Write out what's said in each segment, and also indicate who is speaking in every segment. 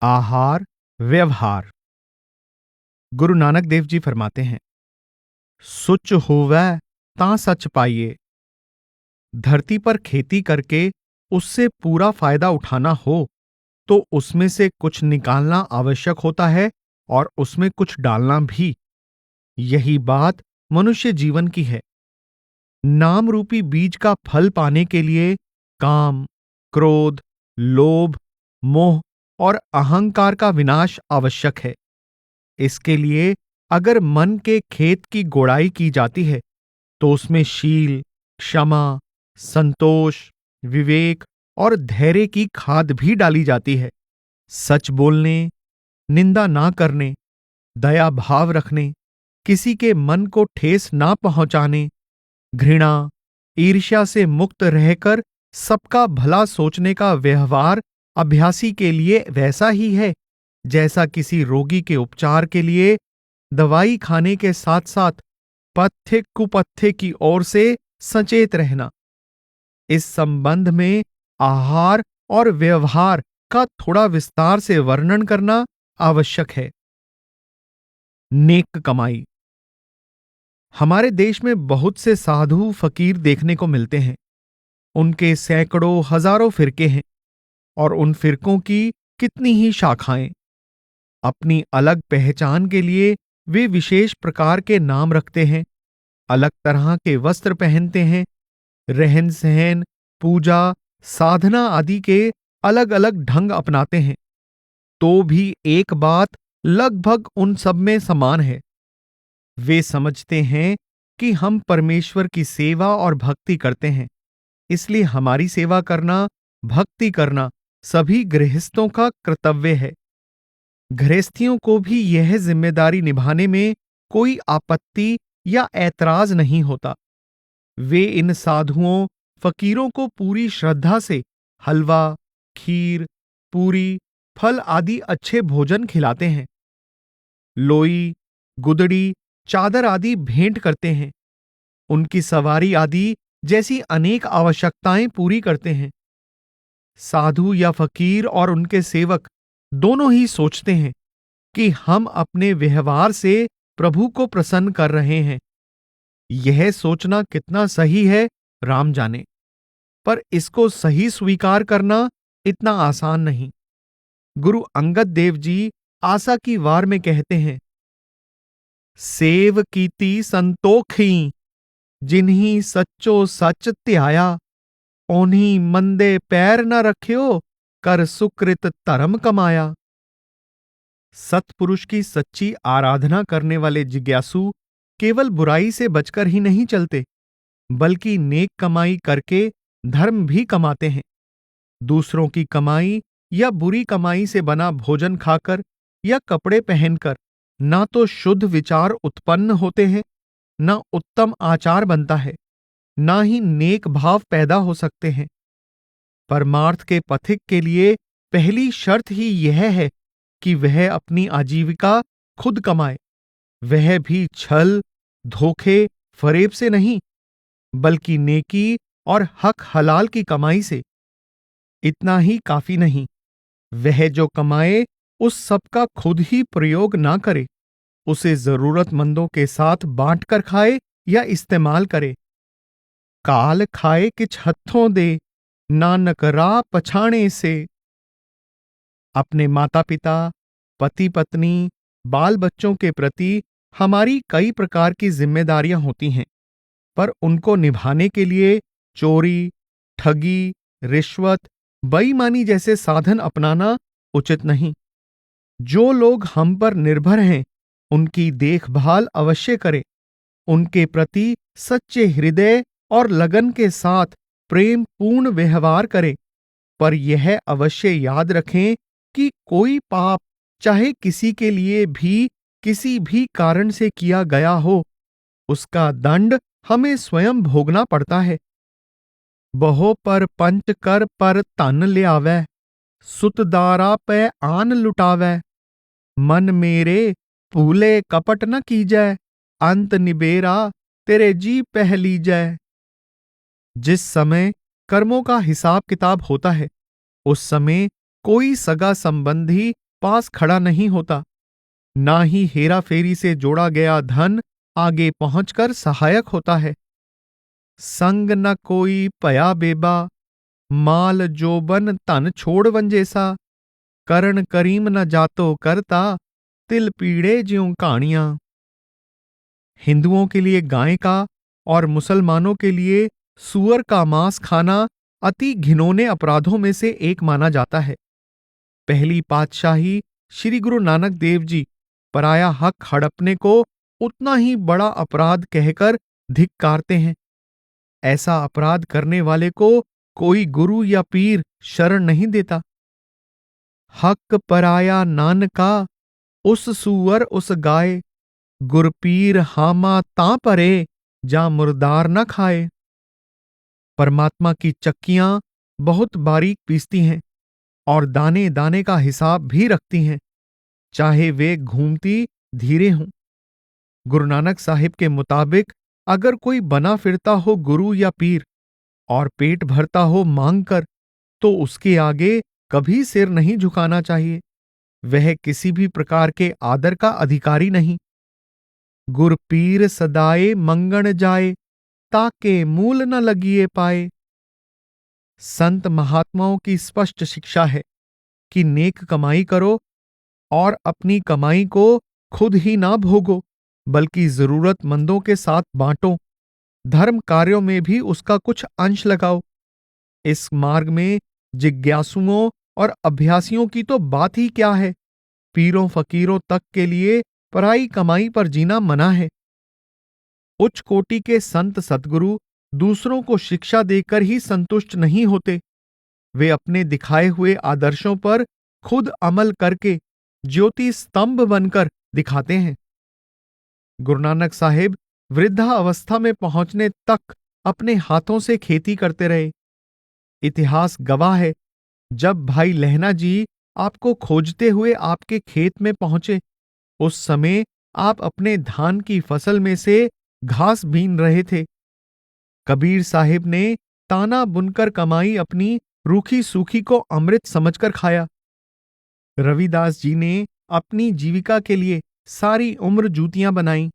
Speaker 1: आहार व्यवहार। गुरु नानक देव जी फरमाते हैं, सुच होवै तां सच पाइए। धरती पर खेती करके उससे पूरा फायदा उठाना हो तो उसमें से कुछ निकालना आवश्यक होता है और उसमें कुछ डालना भी। यही बात मनुष्य जीवन की है। नाम रूपी बीज का फल पाने के लिए काम, क्रोध, लोभ, मोह और अहंकार का विनाश आवश्यक है। इसके लिए अगर मन के खेत की गोड़ाई की जाती है तो उसमें शील, क्षमा, संतोष, विवेक और धैर्य की खाद भी डाली जाती है। सच बोलने, निंदा ना करने, दया भाव रखने, किसी के मन को ठेस ना पहुंचाने, घृणा, ईर्ष्या से मुक्त रहकर सबका भला सोचने का व्यवहार अभ्यासी के लिए वैसा ही है जैसा किसी रोगी के उपचार के लिए दवाई खाने के साथ साथ पथ्य कुपथ्य की ओर से सचेत रहना। इस संबंध में आहार और व्यवहार का थोड़ा विस्तार से वर्णन करना आवश्यक है। नेक कमाई। हमारे देश में बहुत से साधु फकीर देखने को मिलते हैं। उनके सैकड़ों हजारों फिरके हैं और उन फिरकों की कितनी ही शाखाएं। अपनी अलग पहचान के लिए वे विशेष प्रकार के नाम रखते हैं, अलग तरह के वस्त्र पहनते हैं, रहन सहन, पूजा, साधना आदि के अलग अलग ढंग अपनाते हैं। तो भी एक बात लगभग उन सब में समान है। वे समझते हैं कि हम परमेश्वर की सेवा और भक्ति करते हैं, इसलिए हमारी सेवा करना, भक्ति करना सभी गृहस्थों का कर्तव्य है। गृहस्थियों को भी यह जिम्मेदारी निभाने में कोई आपत्ति या ऐतराज नहीं होता। वे इन साधुओं, फकीरों को पूरी श्रद्धा से हलवा, खीर, पूरी, फल आदि अच्छे भोजन खिलाते हैं। लोई, गुदड़ी, चादर आदि भेंट करते हैं। उनकी सवारी आदि जैसी अनेक आवश्यकताएं पूरी करते हैं। साधु या फकीर और उनके सेवक दोनों ही सोचते हैं कि हम अपने व्यवहार से प्रभु को प्रसन्न कर रहे हैं। यह सोचना कितना सही है, राम जाने, पर इसको सही स्वीकार करना इतना आसान नहीं। गुरु अंगद देव जी आशा की वार में कहते हैं, सेव कीती संतोखी, जिन्हीं सच्चो सच त्याया, ओन्हीं मंदे पैर न रख्यो, कर सुकृत धर्म कमाया। सत्पुरुष की सच्ची आराधना करने वाले जिज्ञासु केवल बुराई से बचकर ही नहीं चलते, बल्कि नेक कमाई करके धर्म भी कमाते हैं। दूसरों की कमाई या बुरी कमाई से बना भोजन खाकर या कपड़े पहनकर ना तो शुद्ध विचार उत्पन्न होते हैं, ना उत्तम आचार बनता है, ना ही नेक भाव पैदा हो सकते हैं। परमार्थ के पथिक के लिए पहली शर्त ही यह है कि वह अपनी आजीविका खुद कमाए, वह भी छल, धोखे, फरेब से नहीं, बल्कि नेकी और हक हलाल की कमाई से। इतना ही काफी नहीं, वह जो कमाए उस सब का खुद ही प्रयोग ना करे, उसे जरूरतमंदों के साथ बांटकर खाए या इस्तेमाल करे। काल खाए किछ हत्थों दे, नानक राह पछाणे से। अपने माता पिता, पति पत्नी, बाल बच्चों के प्रति हमारी कई प्रकार की जिम्मेदारियां होती हैं, पर उनको निभाने के लिए चोरी, ठगी, रिश्वत, बेईमानी जैसे साधन अपनाना उचित नहीं। जो लोग हम पर निर्भर हैं, उनकी देखभाल अवश्य करें, उनके प्रति सच्चे हृदय और लगन के साथ प्रेम पूर्ण व्यवहार करें, पर यह अवश्य याद रखें कि कोई पाप चाहे किसी के लिए भी किसी भी कारण से किया गया हो, उसका दंड हमें स्वयं भोगना पड़ता है। बहो पर पंच कर पर धन लियावै, सुतदारा पे आन लुटावै, मन मेरे भूले कपट न कीजै, अंत निबेरा तेरे जी पह लीजै। जिस समय कर्मों का हिसाब किताब होता है, उस समय कोई सगा संबंधी पास खड़ा नहीं होता, ना ही हेरा फेरी से जोड़ा गया धन आगे पहुंचकर सहायक होता है। संग न कोई पया बेबा, माल जोबन तन छोड़ वंजेसा, करण करीम न जातो करता, तिल पीड़े ज्यों कहानियां। हिंदुओं के लिए गाय का और मुसलमानों के लिए सूअर का मांस खाना अति घिनौने अपराधों में से एक माना जाता है। पहली पातशाही श्री गुरु नानक देव जी पराया हक हड़पने को उतना ही बड़ा अपराध कहकर धिक्कारते हैं। ऐसा अपराध करने वाले को कोई गुरु या पीर शरण नहीं देता। हक पराया नानका, उस सूअर उस गाय, गुरपीर हामा तां परे, जा मुर्दार न खाए। परमात्मा की चक्कियां बहुत बारीक पीसती हैं और दाने दाने का हिसाब भी रखती हैं, चाहे वे घूमती धीरे हों। गुरु नानक साहिब के मुताबिक अगर कोई बना फिरता हो गुरु या पीर और पेट भरता हो मांग कर, तो उसके आगे कभी सिर नहीं झुकाना चाहिए। वह किसी भी प्रकार के आदर का अधिकारी नहीं। गुर पीर सदाए मंगण जाए, ताके मूल न लगिए पाए। संत महात्माओं की स्पष्ट शिक्षा है कि नेक कमाई करो और अपनी कमाई को खुद ही ना भोगो, बल्कि जरूरतमंदों के साथ बांटो। धर्म कार्यों में भी उसका कुछ अंश लगाओ। इस मार्ग में जिज्ञासुओं और अभ्यासियों की तो बात ही क्या है। पीरों फकीरों तक के लिए पराई कमाई पर जीना मना है। उच्च कोटि के संत सतगुरु दूसरों को शिक्षा देकर ही संतुष्ट नहीं होते। वे अपने दिखाए हुए आदर्शों पर खुद अमल करके ज्योति स्तंभ बनकर दिखाते हैं। गुरु नानक साहिब वृद्धा अवस्था में पहुंचने तक अपने हाथों से खेती करते रहे। इतिहास गवाह है, जब भाई लहना जी आपको खोजते हुए आपके खेत में पहुंचे, उस समय आप अपने धान की फसल में से घास बीन रहे थे। कबीर साहिब ने ताना बुनकर कमाई अपनी रूखी सूखी को अमृत समझकर खाया। रविदास जी ने अपनी जीविका के लिए सारी उम्र जूतियां बनाई।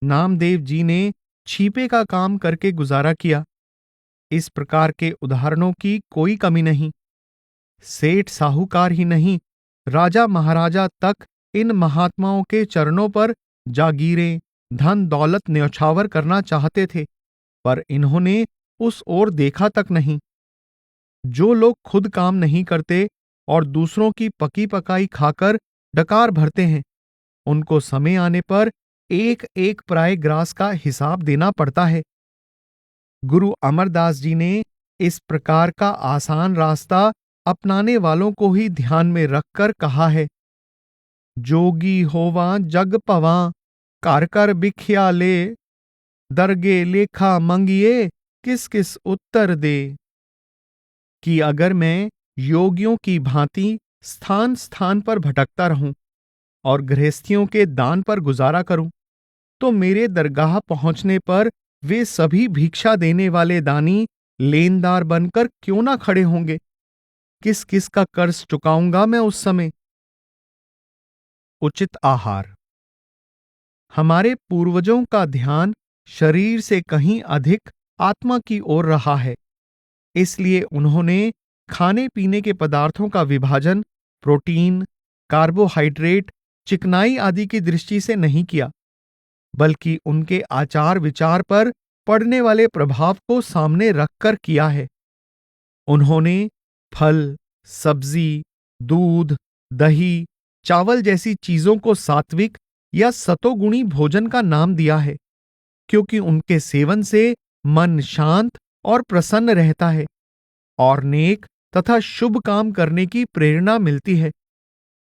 Speaker 1: नामदेव जी ने छीपे का काम करके गुजारा किया। इस प्रकार के उदाहरणों की कोई कमी नहीं। सेठ साहूकार ही नहीं, राजा महाराजा तक इन महात्माओं के चरणों पर जागीरें, धन दौलत न्यौछावर करना चाहते थे, पर इन्होंने उस ओर देखा तक नहीं। जो लोग खुद काम नहीं करते और दूसरों की पकी पकाई खाकर डकार भरते हैं, उनको समय आने पर एक एक पराये ग्रास का हिसाब देना पड़ता है। गुरु अमरदास जी ने इस प्रकार का आसान रास्ता अपनाने वालों को ही ध्यान में रखकर कहा है, जोगी होवा जग पवा, कर कर बिख्या ले, दरगे लेखा मंगिए, किस किस उत्तर दे। कि अगर मैं योगियों की भांति स्थान स्थान पर भटकता रहूं और गृहस्थियों के दान पर गुजारा करूं, तो मेरे दरगाह पहुंचने पर वे सभी भिक्षा देने वाले दानी लेनदार बनकर क्यों ना खड़े होंगे। किस किस का कर्ज चुकाऊंगा मैं उस समय। उचित आहार। हमारे पूर्वजों का ध्यान शरीर से कहीं अधिक आत्मा की ओर रहा है, इसलिए उन्होंने खाने पीने के पदार्थों का विभाजन प्रोटीन, कार्बोहाइड्रेट, चिकनाई आदि की दृष्टि से नहीं किया, बल्कि उनके आचार विचार पर पड़ने वाले प्रभाव को सामने रखकर किया है। उन्होंने फल, सब्जी, दूध, दही, चावल जैसी चीजों को सात्विक या सतोगुणी भोजन का नाम दिया है, क्योंकि उनके सेवन से मन शांत और प्रसन्न रहता है और नेक तथा शुभ काम करने की प्रेरणा मिलती है।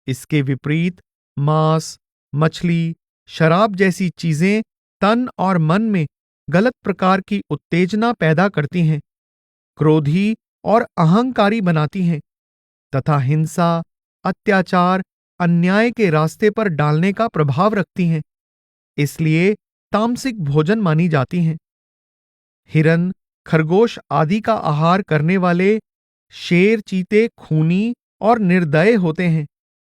Speaker 1: इसके विपरीत मांस, मछली, शराब जैसी चीजें तन और मन में गलत प्रकार की उत्तेजना पैदा करती हैं, क्रोधी और अहंकारी बनाती हैं तथा हिंसा, अत्याचार, अन्याय के रास्ते पर डालने का प्रभाव रखती हैं। इसलिए तामसिक भोजन मानी जाती हैं। हिरन, खरगोश आदि का आहार करने वाले शेर, चीते खूनी और निर्दय होते हैं,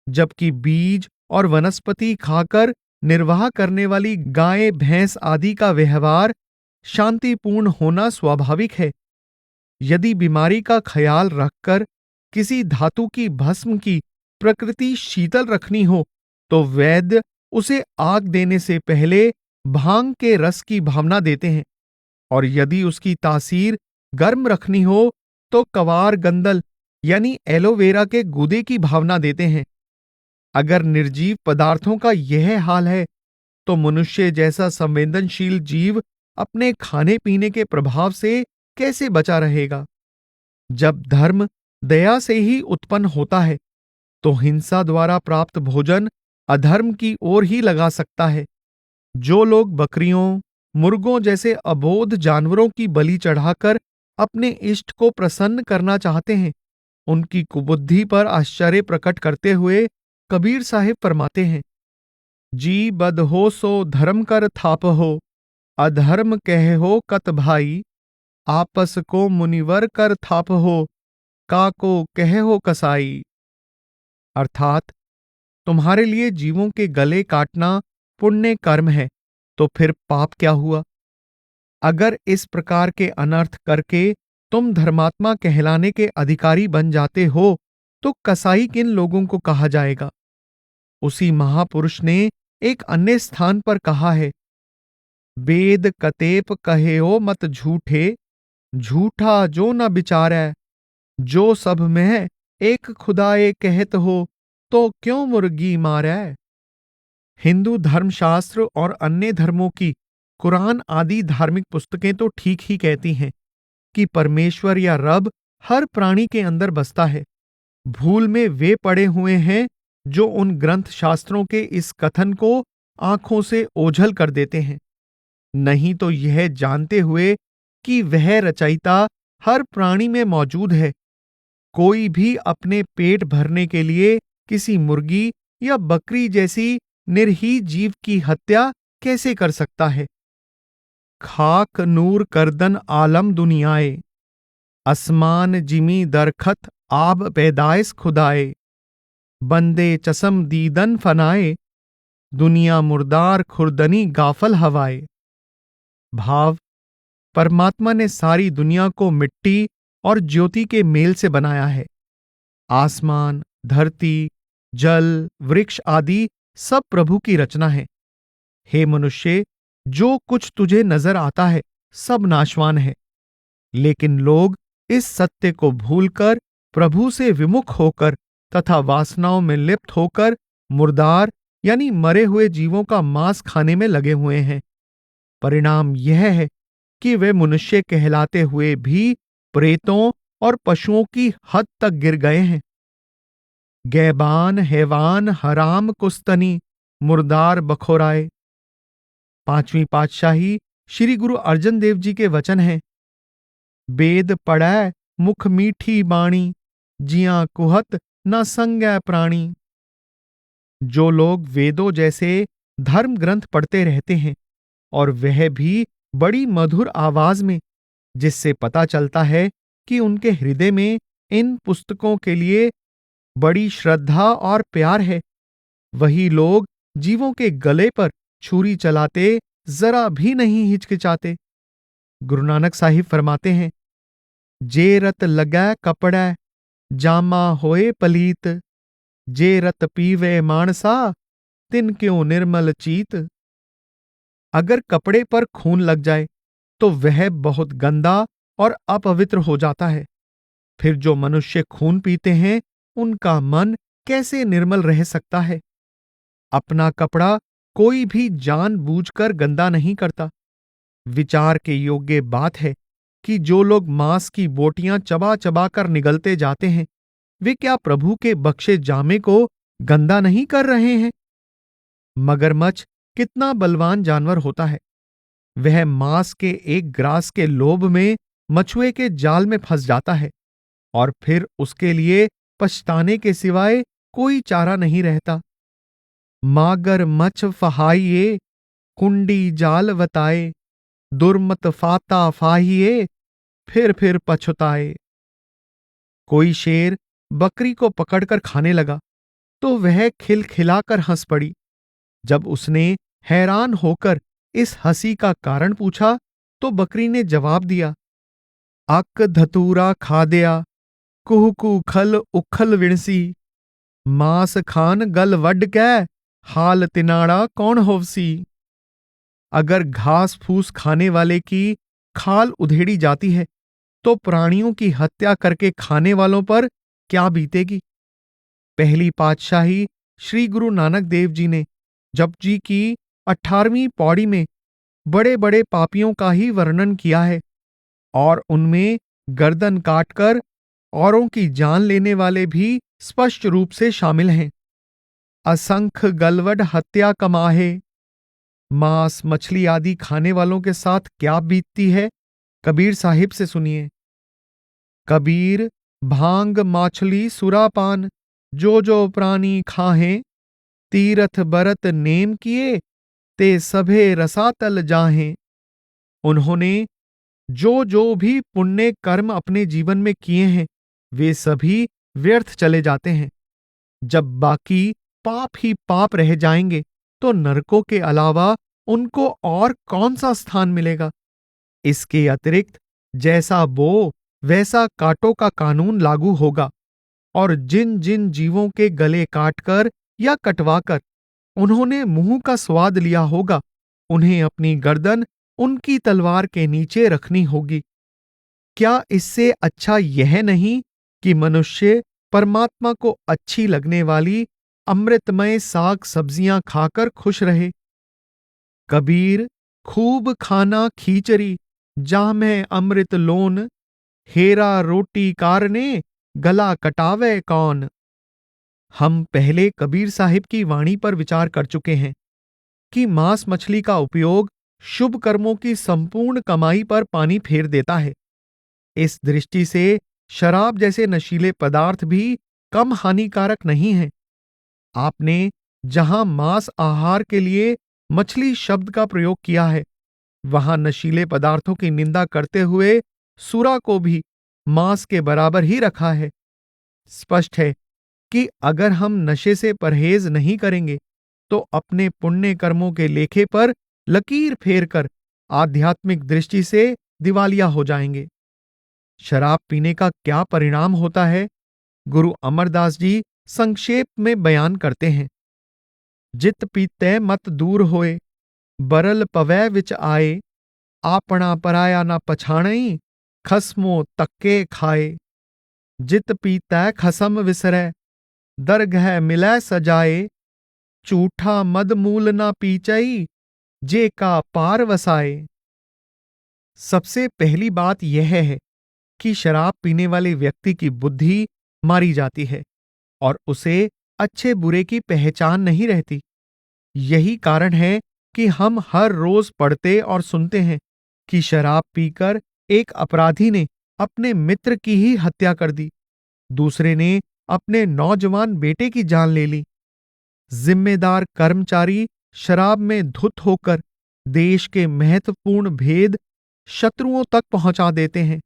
Speaker 1: जबकि बीज और वनस्पति खाकर निर्वाह करने वाली गाय भैंस आदि का व्यवहार शांतिपूर्ण होना स्वाभाविक है। यदि बीमारी का ख्याल रखकर किसी धातु की भस्म की प्रकृति शीतल रखनी हो तो वैद्य उसे आग देने से पहले भांग के रस की भावना देते हैं, और यदि उसकी तासीर गर्म रखनी हो तो कवार गंदल यानी एलोवेरा के गूदे की भावना देते हैं। अगर निर्जीव पदार्थों का यह हाल है तो मनुष्य जैसा संवेदनशील जीव अपने खाने पीने के प्रभाव से कैसे बचा रहेगा। जब धर्म दया से ही उत्पन्न होता है तो हिंसा द्वारा प्राप्त भोजन अधर्म की ओर ही लगा सकता है। जो लोग बकरियों, मुर्गों जैसे अबोध जानवरों की बलि चढ़ाकर अपने इष्ट को प्रसन्न करना चाहते हैं, उनकी कुबुद्धि पर आश्चर्य प्रकट करते हुए कबीर साहिब फरमाते हैं, जी बद हो सो धर्म कर थाप हो, अधर्म कह हो कत भाई, आपस को मुनिवर कर थाप हो, काको कह हो कसाई। अर्थात तुम्हारे लिए जीवों के गले काटना पुण्य कर्म है, तो फिर पाप क्या हुआ। अगर इस प्रकार के अनर्थ करके तुम धर्मात्मा कहलाने के अधिकारी बन जाते हो तो कसाई किन लोगों को कहा जाएगा। उसी महापुरुष ने एक अन्य स्थान पर कहा है, वेद कतेप कहेओ मत झूठे, झूठा जो न बिचारै, जो सब में एक खुदाए कहत हो, तो क्यों मुर्गी मारै। हिंदू धर्मशास्त्र और अन्य धर्मों की कुरान आदि धार्मिक पुस्तकें तो ठीक ही कहती हैं कि परमेश्वर या रब हर प्राणी के अंदर बसता है। भूल में वे पड़े हुए हैं जो उन ग्रंथ शास्त्रों के इस कथन को आंखों से ओझल कर देते हैं, नहीं तो यह जानते हुए कि वह रचयिता हर प्राणी में मौजूद है, कोई भी अपने पेट भरने के लिए किसी मुर्गी या बकरी जैसी निर्ही जीव की हत्या कैसे कर सकता है। खाक नूर करदन आलम दुनियाए, असमान जिमी दरखत आब पैदाइश खुदाए, बंदे चसम दीदन फनाए, दुनिया मुर्दार खुर्दनी गाफल हवाए। भाव, परमात्मा ने सारी दुनिया को मिट्टी और ज्योति के मेल से बनाया है। आसमान, धरती, जल, वृक्ष आदि सब प्रभु की रचना है। हे मनुष्य, जो कुछ तुझे नजर आता है सब नाशवान है, लेकिन लोग इस सत्य को भूलकर प्रभु से विमुख होकर तथा वासनाओं में लिप्त होकर मुर्दार यानी मरे हुए जीवों का मांस खाने में लगे हुए हैं। परिणाम यह है कि वे मनुष्य कहलाते हुए भी प्रेतों और पशुओं की हद तक गिर गए हैं। गैबान हैवान हराम कुस्तनी, मुर्दार बखोराए। पांचवी पातशाही श्री गुरु अर्जन देव जी के वचन हैं, वेद पढ़ै मुख मीठी बाणी, जियां कुहत न संगै प्राणी। जो लोग वेदों जैसे धर्म ग्रंथ पढ़ते रहते हैं और वह भी बड़ी मधुर आवाज में, जिससे पता चलता है कि उनके हृदय में इन पुस्तकों के लिए बड़ी श्रद्धा और प्यार है, वही लोग जीवों के गले पर छुरी चलाते जरा भी नहीं हिचकिचाते। गुरु नानक साहिब फरमाते हैं, जे रत लगै कपड़ै, जामा होए पलीत, जे रत पीवे मानसा, तिन क्यों निर्मल चीत। अगर कपड़े पर खून लग जाए तो वह बहुत गंदा और अपवित्र हो जाता है। फिर जो मनुष्य खून पीते हैं उनका मन कैसे निर्मल रह सकता है। अपना कपड़ा कोई भी जानबूझकर गंदा नहीं करता। विचार के योग्य बात है कि जो लोग मांस की बोटियां चबा चबा कर निगलते जाते हैं, वे क्या प्रभु के बख्शे जामे को गंदा नहीं कर रहे हैं। मगरमच्छ कितना बलवान जानवर होता है, वह मांस के एक ग्रास के लोभ में मछुए के जाल में फंस जाता है और फिर उसके लिए पछताने के सिवाय कोई चारा नहीं रहता। मागर मछ फहाइए, कुंडी जाल वताए, दुर्मत फाता फाहिए, फिर पछुताए। कोई शेर बकरी को पकड़कर खाने लगा, तो वह खिलखिलाकर हंस पड़ी। जब उसने हैरान होकर इस हंसी का कारण पूछा तो बकरी ने जवाब दिया, अक धतूरा खादया, कुहकू खल उखल विणसी, मांस खान गल वड कै, हाल तिनाड़ा कौन होवसी। अगर घास फूस खाने वाले की खाल उधेड़ी जाती है तो प्राणियों की हत्या करके खाने वालों पर क्या बीतेगी। पहली पातशाही श्री गुरु नानक देव जी ने जपजी की 18वीं पौड़ी में बड़े बड़े पापियों का ही वर्णन किया है और उनमें गर्दन काटकर औरों की जान लेने वाले भी स्पष्ट रूप से शामिल हैं। असंख्य गलवड हत्या कमाहे। मांस मछली आदि खाने वालों के साथ क्या बीतती है, कबीर साहिब से सुनिए। कबीर भांग माछली सुरापान, जो जो प्राणी खाहें, तीरथ बरत नेम किए, ते सभे रसातल जाहें। उन्होंने जो जो भी पुण्य कर्म अपने जीवन में किए हैं वे सभी व्यर्थ चले जाते हैं। जब बाकी पाप ही पाप रह जाएंगे तो नरकों के अलावा उनको और कौन सा स्थान मिलेगा। इसके अतिरिक्त जैसा बो वैसा काटो का कानून लागू होगा और जिन जिन जीवों के गले काटकर या कटवाकर उन्होंने मुंह का स्वाद लिया होगा उन्हें अपनी गर्दन उनकी तलवार के नीचे रखनी होगी। क्या इससे अच्छा यह नहीं कि मनुष्य परमात्मा को अच्छी लगने वाली अमृतमय साग सब्जियां खाकर खुश रहे। कबीर खूब खाना खीचरी, जामै अमृत लोन, हेरा रोटी कारने, गला कटावे कौन। हम पहले कबीर साहिब की वाणी पर विचार कर चुके हैं कि मांस मछली का उपयोग शुभ कर्मों की संपूर्ण कमाई पर पानी फेर देता है। इस दृष्टि से शराब जैसे नशीले पदार्थ भी कम हानिकारक नहीं हैं। आपने जहां मांस आहार के लिए मछली शब्द का प्रयोग किया है वहां नशीले पदार्थों की निंदा करते हुए सुरा को भी मांस के बराबर ही रखा है। स्पष्ट है कि अगर हम नशे से परहेज नहीं करेंगे तो अपने पुण्य कर्मों के लेखे पर लकीर फेरकर आध्यात्मिक दृष्टि से दिवालिया हो जाएंगे। शराब पीने का क्या परिणाम होता है, गुरु अमरदास जी संक्षेप में बयान करते हैं। जित पीते मत दूर होए, बरल पवै विच आए, आपना पराया ना पछाणई, खसमो तक्के खाए। जित पीतै खसम विसरै, दरगह मिलै सजाए, झूठा मद मूल ना पीचई, जे का पार वसाए। सबसे पहली बात यह है कि शराब पीने वाले व्यक्ति की बुद्धि मारी जाती है और उसे अच्छे बुरे की पहचान नहीं रहती। यही कारण है कि हम हर रोज पढ़ते और सुनते हैं कि शराब पीकर एक अपराधी ने अपने मित्र की ही हत्या कर दी, दूसरे ने अपने नौजवान बेटे की जान ले ली। जिम्मेदार कर्मचारी शराब में धुत होकर देश के महत्वपूर्ण भेद शत्रुओं तक पहुंचा देते हैं,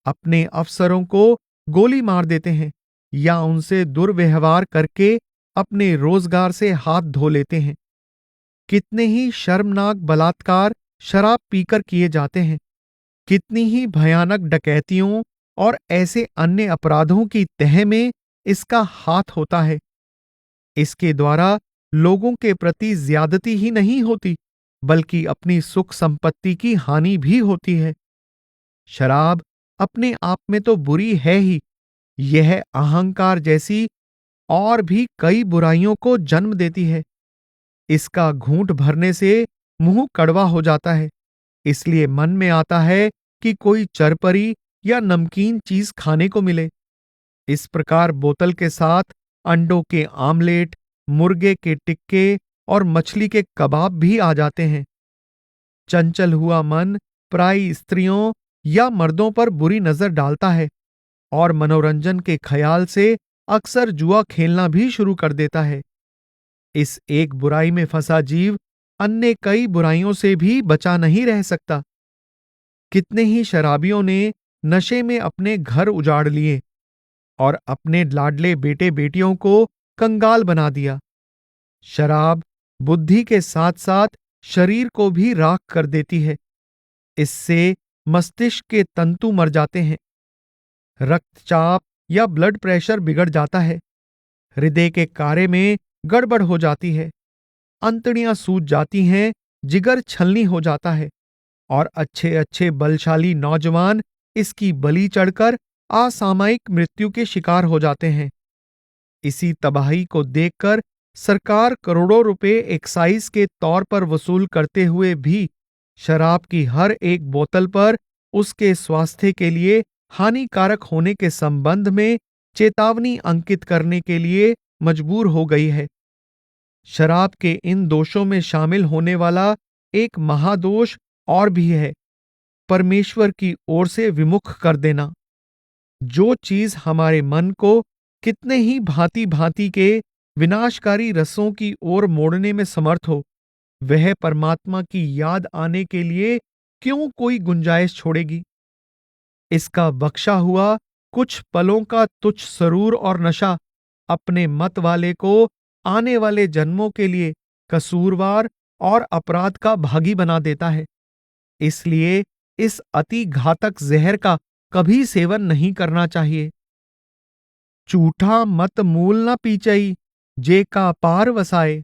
Speaker 1: अपने अफसरों को गोली मार देते हैं या उनसे दुर्व्यवहार करके अपने रोजगार से हाथ धो लेते हैं। कितने ही शर्मनाक बलात्कार शराब पीकर किए जाते हैं, कितनी ही भयानक डकैतियों और ऐसे अन्य अपराधों की तह में इसका हाथ होता है। इसके द्वारा लोगों के प्रति ज्यादती ही नहीं होती बल्कि अपनी सुख संपत्ति की हानि भी होती है। शराब अपने आप में तो बुरी है ही, यह अहंकार जैसी और भी कई बुराइयों को जन्म देती है। इसका घूंट भरने से मुंह कड़वा हो जाता है, इसलिए मन में आता है कि कोई चरपरी या नमकीन चीज खाने को मिले। इस प्रकार बोतल के साथ अंडों के आमलेट, मुर्गे के टिक्के और मछली के कबाब भी आ जाते हैं। चंचल हुआ मन पराई स्त्रियों या मर्दों पर बुरी नजर डालता है और मनोरंजन के ख्याल से अक्सर जुआ खेलना भी शुरू कर देता है। इस एक बुराई में फंसा जीव अन्य कई बुराइयों से भी बचा नहीं रह सकता। कितने ही शराबियों ने नशे में अपने घर उजाड़ लिए और अपने लाडले बेटे बेटियों को कंगाल बना दिया। शराब बुद्धि के साथ साथ शरीर को भी राख कर देती है। इससे मस्तिष्क के तंतु मर जाते हैं, रक्तचाप या ब्लड प्रेशर बिगड़ जाता है, हृदय के कार्य में गड़बड़ हो जाती है, अंतड़ियां सूज जाती हैं, जिगर छलनी हो जाता है और अच्छे अच्छे बलशाली नौजवान इसकी बलि चढ़कर असामयिक मृत्यु के शिकार हो जाते हैं। इसी तबाही को देखकर सरकार करोड़ों रुपए एक्साइज के तौर पर वसूल करते हुए भी शराब की हर एक बोतल पर उसके स्वास्थ्य के लिए हानिकारक होने के संबंध में चेतावनी अंकित करने के लिए मजबूर हो गई है। शराब के इन दोषों में शामिल होने वाला एक महादोष और भी है, परमेश्वर की ओर से विमुख कर देना। जो चीज हमारे मन को कितने ही भांति भांति के विनाशकारी रसों की ओर मोड़ने में समर्थ हो, वह परमात्मा की याद आने के लिए क्यों कोई गुंजाइश छोड़ेगी। इसका बख्शा हुआ कुछ पलों का तुच्छ सरूर और नशा अपने मत वाले को आने वाले जन्मों के लिए कसूरवार और अपराध का भागी बना देता है। इसलिए इस अति घातक जहर का कभी सेवन नहीं करना चाहिए। झूठा मत मूल न पीचई, जे का पार वसाए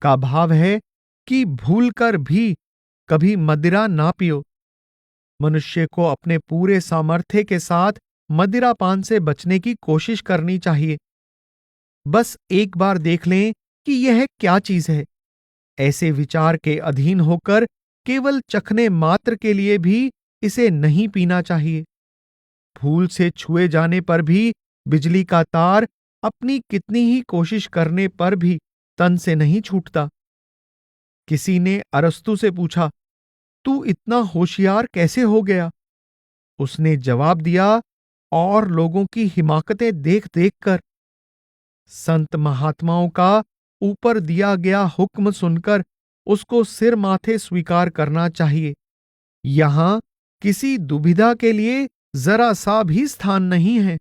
Speaker 1: का भाव है कि भूलकर भी कभी मदिरा ना पियो। मनुष्य को अपने पूरे सामर्थ्य के साथ मदिरापान से बचने की कोशिश करनी चाहिए। बस एक बार देख लें कि यह क्या चीज है। ऐसे विचार के अधीन होकर केवल चखने मात्र के लिए भी इसे नहीं पीना चाहिए। भूल से छुए जाने पर भी बिजली का तार अपनी कितनी ही कोशिश करने पर भी तन से नहीं छूटता। किसी ने अरस्तु से पूछा, तू इतना होशियार कैसे हो गया? उसने जवाब दिया, और लोगों की हिमाकतें देख देख कर। संत महात्माओं का ऊपर दिया गया हुक्म सुनकर उसको सिर माथे स्वीकार करना चाहिए। यहां किसी दुविधा के लिए जरा सा भी स्थान नहीं है।